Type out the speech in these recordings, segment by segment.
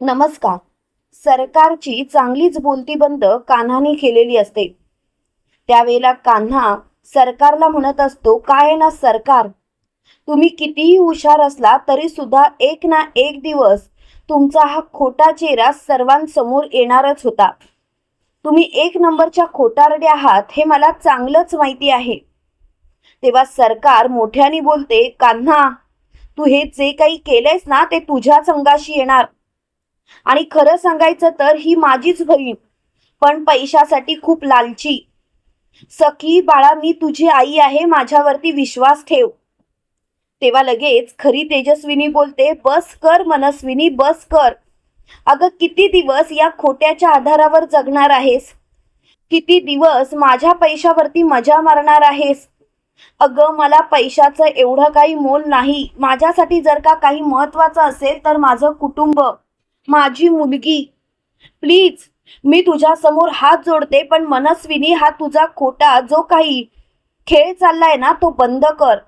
नमस्कार. सरकारची चांगलीच बोलती बंद कान्हाने केलेली असते. त्यावेळेला कान्हा सरकारला म्हणत असतो, काय आहे ना सरकार, तुम्ही कितीही हुशार असला तरी सुद्धा एक ना एक दिवस तुमचा हा खोटा चेहरा सर्वांसमोर येणारच होता. तुम्ही एक नंबरच्या खोटारडे आहात हे मला चांगलंच माहिती आहे. तेव्हा सरकार मोठ्याने बोलते, कान्हा, तू हे जे काही केलंयस ना ते तुझ्याच अंगाशी येणार. आणि खरं सांगायचं तर ही माझीच बहीण, पण पैशासाठी खूप लालची. सखी बाळा, मी तुझी आई आहे, माझ्यावरती विश्वास ठेव. तेव्हा लगेच खरी तेजस्विनी बोलते, बस कर मनस्विनी, बस कर. अगं किती दिवस या खोट्याच्या आधारावर जगणार आहेस? किती दिवस माझ्या पैशावरती मजा मारणार आहेस? अगं मला पैशाचं एवढं काही मोल नाही. माझ्यासाठी जर का काही महत्वाचं असेल तर माझं कुटुंब, माझी मुलगी. प्लीज, मी तुझ्या समोर हात जोडते, पण मनस्विनी हा तुझा खोटा जो काही खेळ चाललाय ना तो बंद कर.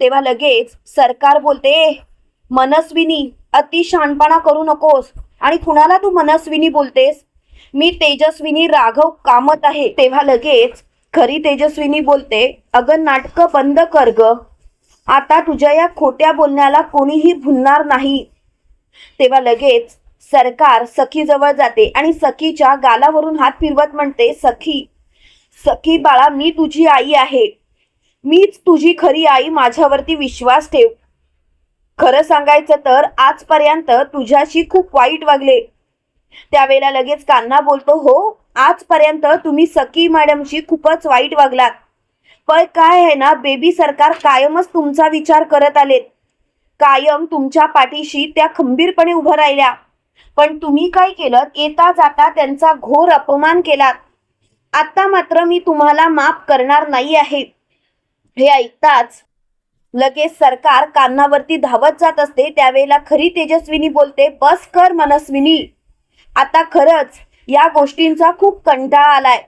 तेव्हा लगेच सरकार बोलते, मनस्विनी अति शहाणपणा करू नकोस. आणि कुणाला तू मनस्विनी बोलतेस? मी तेजस्विनी राघव कामत आहे. तेव्हा लगेच खरी तेजस्विनी बोलते, अगं नाटकं बंद कर ग. आता तुझ्या या खोट्या बोलण्याला कोणीही भुलणार नाही. तेव्हा लगेच सरकार सखी जवळ जाते आणि सखीच्या गालावरून हात फिरवत म्हणते, सखी, सखी बाळा, मी तुझी आई आहे. मीच तुझी खरी आई, माझ्यावरती विश्वास ठेव. खरं सांगायचं तर आजपर्यंत तुझ्याशी खूप वाईट वागले. त्यावेळेला लगेच कान्हा बोलतो, हो, आजपर्यंत तुम्ही सखी मॅडमशी खूपच वाईट वागलात. पण काय आहे ना बेबी, सरकार कायमच तुमचा विचार करत आलेत. कायम तुमच्या पाठीशी त्या खंबीरपणे उभं राहिल्या. पण तुम्ही काय केलं? येता जाता त्यांचा घोर अपमान केलात. आता मात्र मी तुम्हाला माफ करणार नाही आहे. हे ऐकताच लगेच सरकार कान्हावरती धावत जात असते. त्यावेळेला खरी तेजस्विनी बोलते, बस कर मनस्विनी, आता खरंच या गोष्टींचा खूप कंटाळा आलाय.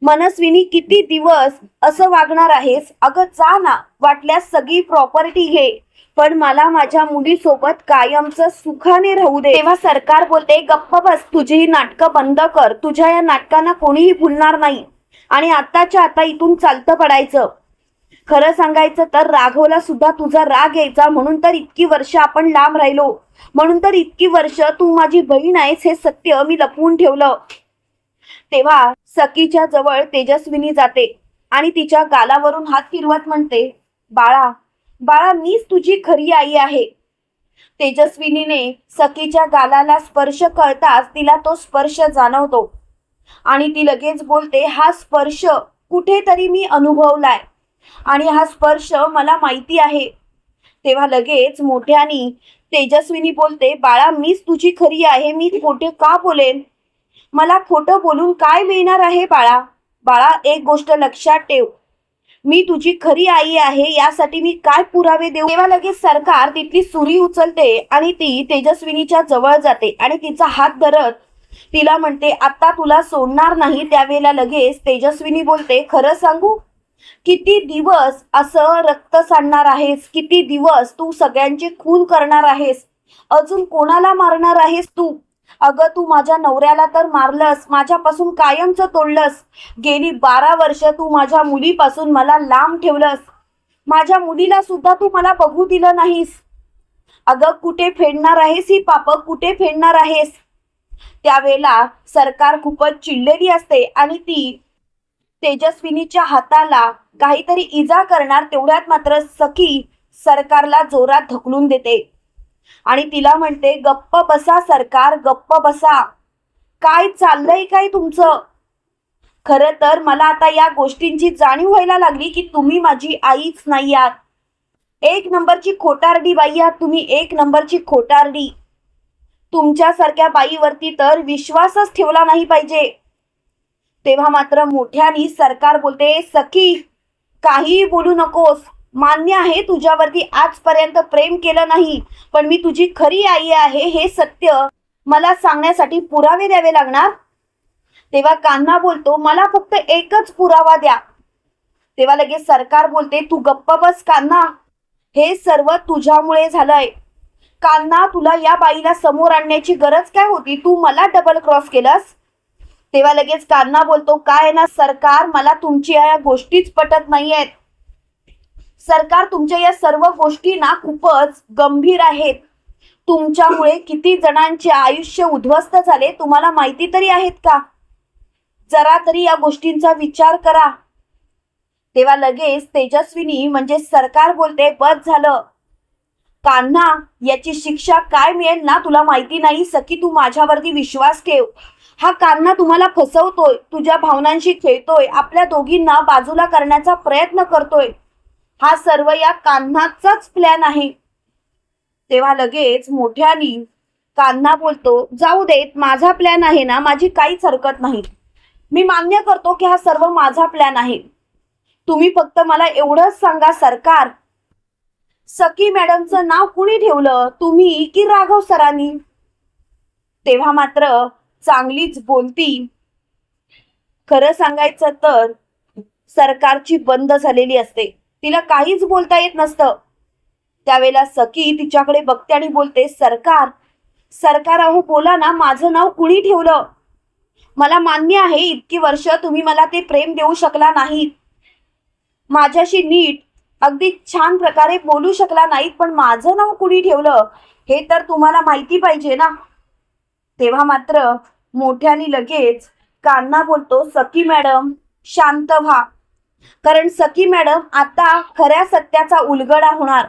मनस्विनी किती दिवस असं वागणार आहेस? अगं जा ना, वाटल्यास सगळी प्रॉपर्टी घे, पण मला माझ्या मुलीसोबत कायमचं सुखाने राहू दे. तेव्हा सरकार बोलते, गप्प बस, तुझी ही नाटकं बंद कर. तुझ्या या नाटकांना कोणीही भुलणार नाही आणि आताच्या आता इथून चालतं पडायचं. खरं सांगायचं तर राघवला सुद्धा तुझा राग यायचा, म्हणून तर इतकी वर्ष आपण लांब राहिलो. म्हणून तर इतकी वर्ष तू माझी बहीण आहेस हे सत्य मी लपवून ठेवलं. तेव्हा सखीच्या जवळ तेजस्विनी जाते आणि तिच्या गालावरून हात फिरवत म्हणते, बाळा, बाळा, मीच तुझी खरी आई आहे. तेजस्विनीने सखीच्या गालाला स्पर्श करताच तिला तो स्पर्श जाणवतो आणि ती लगेच बोलते, हा स्पर्श कुठेतरी मी अनुभवलाय आणि हा स्पर्श मला माहिती आहे. तेव्हा लगेच मोठ्यानी तेजस्विनी बोलते, बाळा, मीच तुझी खरी आहे. मी खोटे का बोलेन? मला खोटं बोलून काय मिळणार आहे बाळा? बाळा, एक गोष्ट लक्षात ठेव, मी तुझी खरी आई आहे यासाठी मी काय पुरावे देऊ? तेव्हा लगेच सरकार तिथली सुरी उचलते आणि ती तेजस्विनीच्या जवळ जाते आणि तिचा हात धरत तिला म्हणते, आता तुला सोडणार नाही. त्यावेळेला लगेच तेजस्विनी बोलते, खरं सांगू, किती दिवस असं रक्त सांडणार आहेस? किती दिवस तू सगळ्यांचे खून करणार आहेस? अजून कोणाला मारणार आहेस तू? अगं तू माझ्या नवऱ्याला तर मारलंस, माझ्यापासून कायमचं तोडलंस. गेली 12 वर्ष तू माझ्या मुलीपासून मला लांब ठेवलंस. माझ्या मुलीला सुद्धा तू मला बघू दिलं नाहीस. अगं कुठे फेडणार आहेस ही पाप? कुठे फेडणार आहेस? त्यावेळेला सरकार खूपच चिडलेली असते आणि ती तेजस्विनीच्या हाताला काहीतरी इजा करणार. तेवढ्यात मात्र सखी सरकारला जोरात ढकलून देते आणि तिला म्हणते, गप्प बसा सरकार, गप्प बसा. काय चाललंय काय तुमचं? खरं तर मला आता या गोष्टींची जाणीव व्हायला लागली की तुम्ही माझी आईच नाही आहात. एक नंबरची खोटारडी बाई आहात तुम्ही, एक नंबरची खोटारडी. तुमच्यासारख्या बाईवरती तर विश्वासच ठेवला नाही पाहिजे. तेव्हा मात्र मोठ्यानी सरकार बोलते, सखी, काहीही बोलू नकोस. मान्य आहे तुझ्यावरती आजपर्यंत प्रेम केलं नाही, पण मी तुझी खरी आई आहे हे सत्य मला सांगण्यासाठी पुरावे द्यावे लागणार. तेव्हा कान्हा बोलतो, मला फक्त एकच पुरावा द्या. तेव्हा लगेच सरकार बोलते, तू गप्प बस कान्हा, हे सर्व तुझ्यामुळे झालंय. कान्हा, तुला या बाईला समोर आणण्याची गरज काय होती? तू मला डबल क्रॉस केलंस. तेव्हा लगेच कान्हा बोलतो, काय ना सरकार, मला तुमच्या या गोष्टीच पटत नाहीयेत. सरकार, तुमच्या या सर्व गोष्टी ना खूपच गंभीर आहेत. तुमच्यामुळे किती जणांचे आयुष्य उद्ध्वस्त झाले तुम्हाला माहिती तरी आहेत का? जरा तरी या गोष्टींचा विचार करा. तेव्हा लगेच तेजस्विनी म्हणजे सरकार बोलते, बस झालं कान्हा, याची शिक्षा काय मिळेल ना तुला माहिती नाही. सखी, तू माझ्यावरती विश्वास ठेव. हा कान्हा तुम्हाला फसवतोय, तुझ्या भावनांशी खेळतोय, आपल्या दोघींना बाजूला करण्याचा प्रयत्न करतोय. हा सर्व या कान्हाचाच प्लॅन आहे. तेव्हा लगेच मोठ्यानी कान्हा बोलतो, जाऊ देत, माझा प्लॅन आहे ना, माझी काहीच हरकत नाही. मी मान्य करतो की हा सर्व माझा प्लॅन आहे. तुम्ही फक्त मला एवढंच सांगा सरकार, सखी मॅडमचं नाव कुणी ठेवलं, तुम्ही की राघव सरांनी? तेव्हा मात्र चांगलीच बोलती, खरं सांगायचं तर सरकारची बंद झालेली असते, तिला काहीच बोलता येत नसतं. त्यावेळेला सखी तिच्याकडे बघते आणि बोलते, सरकार सरकार, अहो बोला ना, माझं नाव कुणी ठेवलं? मला मान्य आहे इतकी वर्ष तुम्ही मला ते प्रेम देऊ शकला नाही, माझ्याशी नीट अगदी छान प्रकारे बोलू शकला नाहीत, पण माझं नाव कुणी ठेवलं हे तर तुम्हाला माहिती पाहिजे ना. तेव्हा मात्र मोठ्याने लगेच कान्हा बोलतो, सखी मॅडम शांत व्हा, कारण सखी मॅडम आता खऱ्या सत्याचा उलगडा होणार.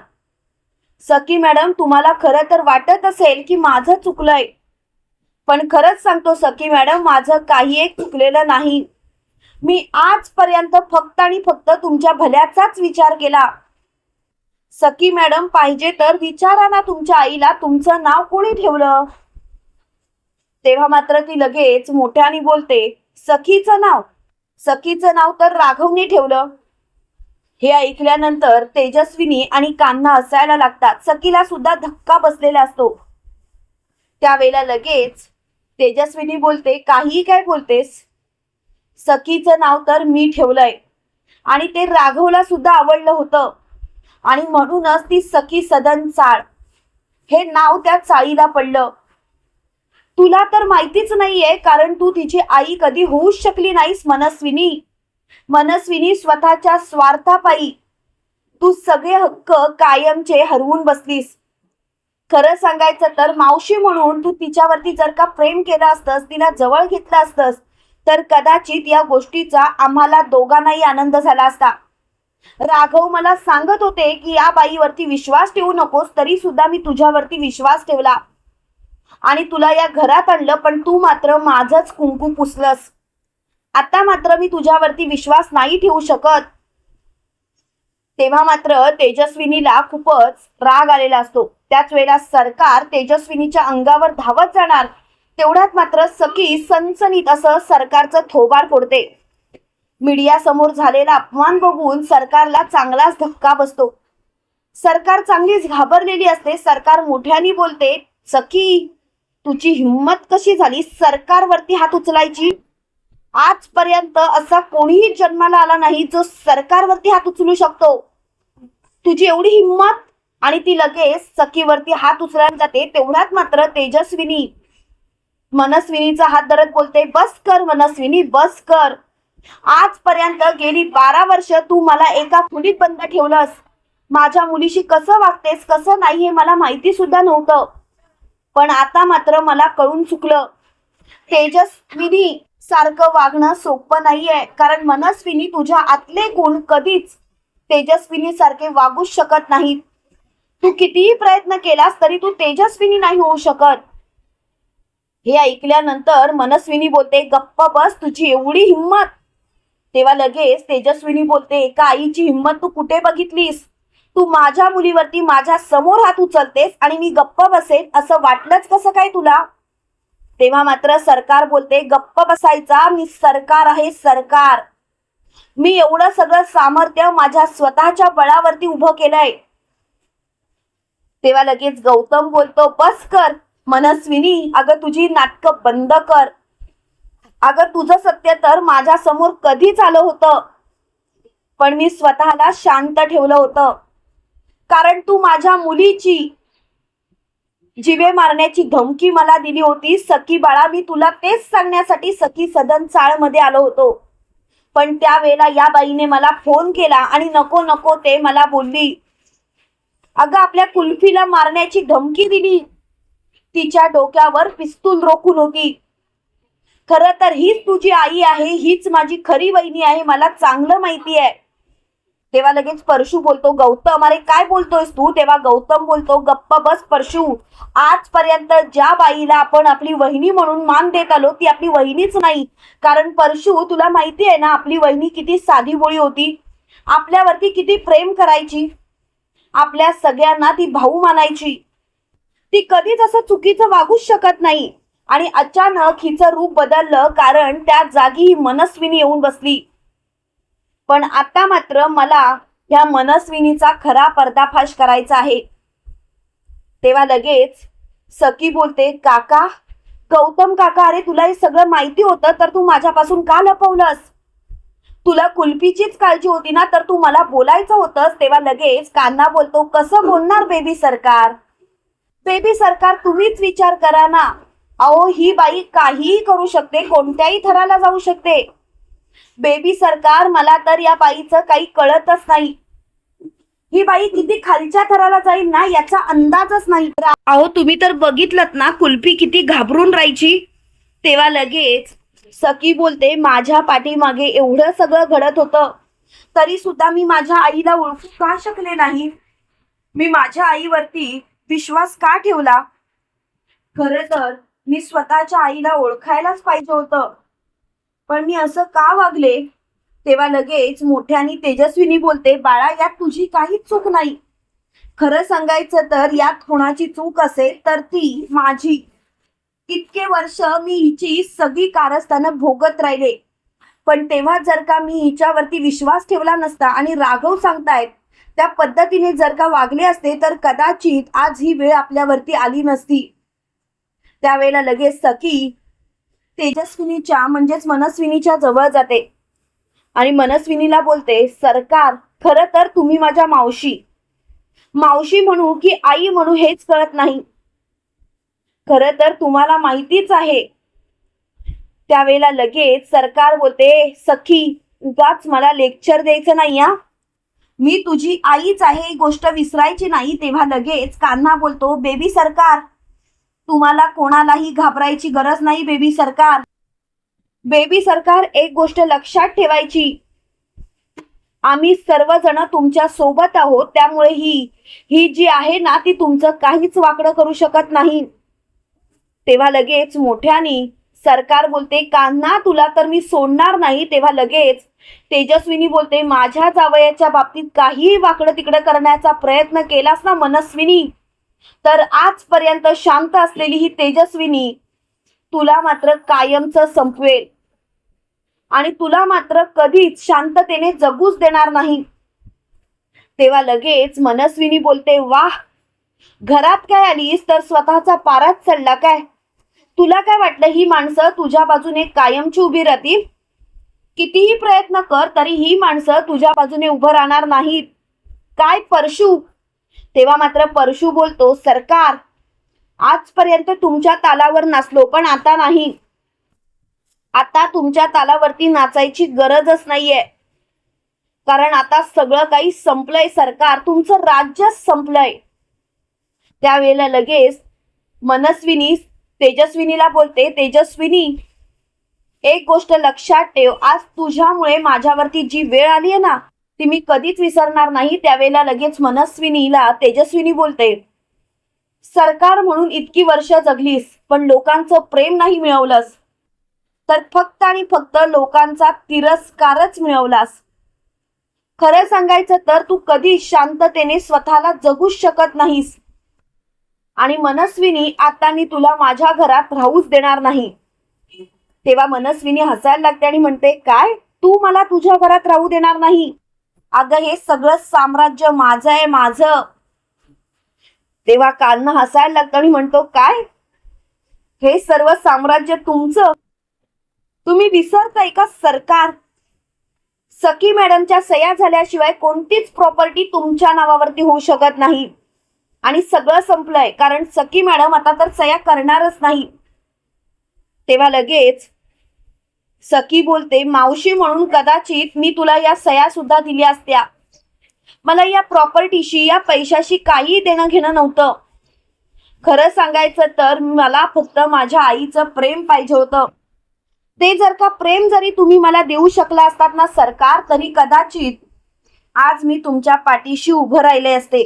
सखी मॅडम, तुम्हाला खरं तर वाटत असेल की माझं चुकलंय, पण खरंच सांगतो सखी मॅडम, माझं काही एक चुकलेलं नाही. मी आजपर्यंत फक्त आणि फक्त तुमच्या भल्याचाच विचार केला. सखी मॅडम, पाहिजे तर विचारा ना तुमच्या आईला, तुमचं नाव कोणी ठेवलं? तेव्हा मात्र ती लगेच मोठ्याने बोलते, सखीचं नाव तर राघवने ठेवलं. हे ऐकल्यानंतर तेजस्विनी आणि कान्हा हसायला लागतात. सखीला सुद्धा धक्का बसलेला असतो. त्यावेळेला लगेच तेजस्विनी बोलते, काही काय बोलतेस? सखीचं नाव तर मी ठेवलंय आणि ते राघवला सुद्धा आवडलं होतं, आणि म्हणूनच ती सखी सदन चाळ हे नाव त्या चाळीला पडलं. तुला तर माहितीच नाहीये, कारण तू तिची आई कधी होऊच शकली नाहीस मनस्विनी. स्वतःच्या स्वार्थापायी तू सगळे हक्क कायमचे हरवून बसलीस. खरं सांगायचं तर मावशी म्हणून तू तिच्यावरती जर का प्रेम केलं असतंस, तिला जवळ घेतलं असतंस, तर कदाचित या गोष्टीचा आम्हाला दोघांनाही आनंद झाला असता. राघव मला सांगत होते की या बाईवरती विश्वास ठेवू नकोस, तरी सुद्धा मी तुझ्यावरती विश्वास ठेवला आणि तुला या घरात आणलं, पण तू मात्र माझंच कुंकू पुसलंस. आता मात्र मी तुझ्यावरती विश्वास नाही ठेवू शकत. तेव्हा मात्र तेजस्विनीला खूपच राग आलेला असतो. त्याच वेळेला सरकार तेजस्विनीच्या अंगावर धावत जाणार, तेवढ्यात मात्र सखी सनसनीत असं सरकारचं थोबाड फोडते. मीडिया समोर झालेला अपमान बघून सरकारला चांगलाच धक्का बसतो. सरकार चांगलीच घाबरलेली असते. सरकार मोठ्याने बोलते, सखी तुझी हिम्मत कशी झाली सरकारवरती हात उचलायची? आजपर्यंत असा कोणीही जन्माला आला नाही जो सरकारवरती हात उचलू शकतो. तुझी एवढी हिम्मत? आणि ती लगेच सखीवरती हात उचलायला जाते. तेवढ्यात मात्र तेजस्विनी मनस्विनीचा हात धरत बोलते, बस कर मनस्विनी, बस कर. आजपर्यंत गेली 12 वर्ष तू मला एका खोलीत बंद ठेवलंस. माझ्या मुलीशी कसं वागतेस कसं नाही हे मला माहिती सुद्धा नव्हतं, पण आता मात्र मला कळून चुकलं. तेजस्विनी सारखं वागणं सोपं नाहीये, कारण मनस्विनी तुझ्या आतले गुण कधीच तेजस्विनी सारखे वागूच शकत नाहीत. तू कितीही प्रयत्न केलास तरी तू तेजस्विनी नाही होऊ शकत. हे ऐकल्यानंतर मनस्विनी बोलते, गप्प बस, तुझी एवढी हिम्मत? तेव्हा लगेच तेजस्विनी बोलते, एका आईची हिम्मत तू कुठे बघितलीस? तू माझ्या मुलीवरती माझ्या समोर हात उचलतेस आणि मी गप्प बसेन असं वाटलंच कसं काय तुला? तेव्हा मात्र सरकार बोलते, गप्प बसायचा, मी सरकार आहे, सरकार. मी एवढं सगळं सामर्थ्य माझ्या स्वतःच्या बळावरती उभं केलंय. तेव्हा लगेच गौतम बोलतो, बस कर मनस्विनी, अगं तुझी नाटकं बंद कर. अगं तुझं सत्य तर माझ्या समोर कधीच आलं होतं, पण मी स्वतःला शांत ठेवलं होतं, कारण तू माझ्या मुलीची जीवे मारण्याची धमकी मला दिली होती सखी बाळा. मी तुला तेच सांगण्यासाठी सखी सदन चाळमध्ये आलो होतो. पण त्यावेळेला या बाईने मला फोन केला आणि नको नको ते मला बोलली. अगं आपल्या कुल्फीला मारण्याची धमकी दिली. तिच्या डोक्यावर पिस्तूल रोखून होती. खरं तर हीच तुझी आई आहे, हीच माझी खरी वहिनी आहे, मला चांगलं माहिती आहे. तेव्हा लगेच परशू बोलतो, गौतम अरे काय बोलतोयस तू? तेव्हा गौतम बोलतो, गप्प बस परशू. आजपर्यंत ज्या बाईला आपण आपली वहिनी म्हणून मान देत आलो ती आपली वहिनीच नाही. कारण परशू तुला माहिती आहे ना आपली वहिनी किती साधी भोळी होती, आपल्यावरती किती प्रेम करायची, आपल्या सगळ्यांना ती भाऊ मानायची. ती कधीच असं चुकीचं वागूच शकत नाही. आणि अचानक हिचं रूप बदललं कारण त्या जागी ही मनस्विनी येऊन बसली. पण आता मात्र मला ह्या मनस्विनीचा खरा पर्दाफाश करायचा आहे. तेव्हा लगेच सखी बोलते, काका गौतम काका अरे तुला हे सगळं माहिती होतं तर तू माझ्यापासून का लपवलंस? तुला कुल्फीचीच काळजी होती ना तर तू मला बोलायचं होतंस. तेव्हा लगेच कान्हा बोलतो, कसं बोलणार बेबी सरकार? बेबी सरकार तुम्हीच विचार करा ना. अहो ही बाई काहीही करू शकते, कोणत्याही थराला जाऊ शकते. बेबी सरकार मला तर या बाईचं काही कळतच नाही. ही बाई किती खालच्या थराला जाईल ना याचा अंदाजच नाही. अहो तुम्ही तर बघितलत ना कुल्फी किती घाबरून राहायची. तेव्हा लगेच सखी बोलते, माझ्या पाठीमागे एवढं सगळं घडत होतं तरी सुद्धा मी माझ्या आईला ओळखू का शकले नाही? मी माझ्या आईवरती विश्वास का ठेवला? खरं तर मी स्वतःच्या आईला ओळखायलाच पाहिजे होतं, पण मी असं का वागले? तेव्हा लगेच मोठ्याने तेजस्विनी बोलते, बाळा यात तुझी काहीच चूक नाही. खरं सांगायचं तर यात कोणाची चूक असेल तर ती माझी. इतके वर्ष मी हिची सगळी कारस्थानं भोगत राहिले, पण तेव्हा जर का मी हिच्यावरती विश्वास ठेवला नसता आणि राघव सांगतायत त्या पद्धतीने जर का वागले असते तर कदाचित आज ही वेळ आपल्यावरती आली नसती. त्यावेळेला लगेच सखी तेजस्विनीच्या म्हणजेच मनस्विनीच्या जवळ जाते आणि मनस्विनीला बोलते, सरकार खरं तर तुम्ही माझ्या मावशी म्हणू की आई म्हणू हेच कळत नाही. खरं तर तुम्हाला माहितीच आहे. त्यावेळेला लगेच सरकार बोलते, सखी उगाच मला लेक्चर द्यायचं नाही हा, मी तुझी आईच आहे ही गोष्ट विसरायची नाही. तेव्हा लगेच कान्हा बोलतो, बेबी सरकार तुम्हाला कोणालाही घाबरायची गरज नाही. बेबी सरकार एक गोष्ट लक्षात ठेवायची, आम्ही सर्वजण तुमच्या सोबत आहोत. त्यामुळे ही जी आहे ना ती तुमचं काहीच वाकडं करू शकत नाही. तेव्हा लगेच मोठ्याने सरकार बोलते, कान्हा तुला तर मी सोडणार नाही. तेव्हा लगेच तेजस्विनी बोलते, माझ्या जावयाच्या बाबतीत काहीही वाकडं तिकडं करण्याचा प्रयत्न केलास ना मनस्विनी तर आजपर्यंत शांत असलेली ही तेजस्विनी तुला मात्र कायमचं संपवेल आणि तुला मात्र कधीच शांततेने जगूच देणार नाही. तेव्हा लगेच मनस्विनी बोलते, वाह घरात काय आलीस तर स्वतःचा पाराच चढला काय? तुला काय वाटलं ही माणसं तुझ्या बाजूने कायमची उभी राहतील? कितीही प्रयत्न कर तरी ही माणसं तुझ्या बाजूने उभं राहणार नाहीत. काय परशू? तेव्हा मात्र परशू बोलतो, सरकार आजपर्यंत तुमच्या तालावर नाचलो पण आता नाही. आता तुमच्या तालावरती नाचायची गरजच नाहीये, कारण आता सगळं काही संपलंय सरकार, तुमचं राज्यच संपलंय. त्यावेळेला लगेच मनस्विनी तेजस्विनीला बोलते, तेजस्विनी एक गोष्ट लक्षात ठेव, आज तुझ्यामुळे माझ्यावरती जी वेळ आली आहे ना ती मी कधीच विसरणार नाही. त्यावेळेला लगेच मनस्विनीला तेजस्विनी बोलते, सरकार म्हणून इतकी वर्ष जगलीस पण लोकांचं प्रेम नाही मिळवलंस, तर फक्त आणि फक्त लोकांचा तिरस्कारच मिळवलास. खरं सांगायचं तर तू कधी शांततेने स्वतःला जगूच शकत नाहीस. आणि मनस्विनी आता मी तुला माझ्या घरात राहूच देणार नाही. तेव्हा मनस्विनी हसायला लागते आणि म्हणते, काय तू मला तुझ्या घरात राहू देणार नाही? अगं हे सगळं साम्राज्य माझं आहे, माझं. तेव्हा कान्हा हसायला लागतो आणि म्हणतो, काय हे सर्व साम्राज्य तुमचं? तुम्ही विसरताय का सरकार? सखी मॅडमच्या सह्या झाल्याशिवाय कोणतीच प्रॉपर्टी तुमच्या नावावरती होऊ शकत नाही. आणि सगळं संपलंय, कारण सखी मॅडम आता तर सह्या करणारच नाही. तेव्हा लगेच सखी बोलते, मावशी म्हणून कदाचित मी तुला या सह्या सुद्धा दिल्या असत्या. मला या प्रॉपर्टीशी, या पैशाशी काही देणं घेणं नव्हतं. खरं सांगायचं तर मला फक्त माझ्या आईचं प्रेम पाहिजे होतं. ते जर का प्रेम जरी तुम्ही मला देऊ शकला असतात ना सरकार, तरी कदाचित आज मी तुमच्या पाठीशी उभं राहिले असते.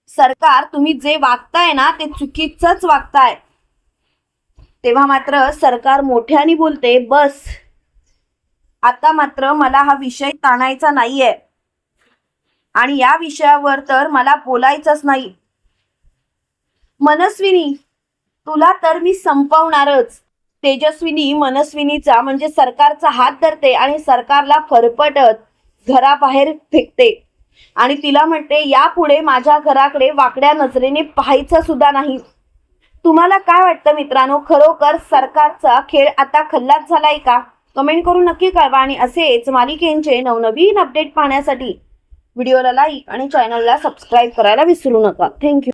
सरकार, तुम्ही जे वागताय ना ते चुकीचंच वागताय. तेव्हा मात्र सरकार मोठ्याने बोलते, बस आता मात्र मला हा विषय ताणायचा नाहीये आणि या विषयावर तर मला बोलायचंच नाही. मनस्विनी, तुला तर मी संपवणारच. तेजस्विनी मनस्विनीचा म्हणजे सरकारचा हात धरते आणि सरकारला फरफटत घराबाहेर फेकते आणि तिला म्हणते, यापुढे माझ्या घराकडे वाकड्या नजरेने पाहायचं सुद्धा नाही. तुम्हाला काय वाटतं मित्रांनो, खरोखर सरकारचा खेळ आता खल्लास झालाय का? कमेंट करून नक्की कळवा आणि असेच मालिकेंचे नवनवीन अपडेट पाहण्यासाठी व्हिडिओला लाईक आणि चॅनलला सबस्क्राईब करायला विसरू नका. थँक्यू.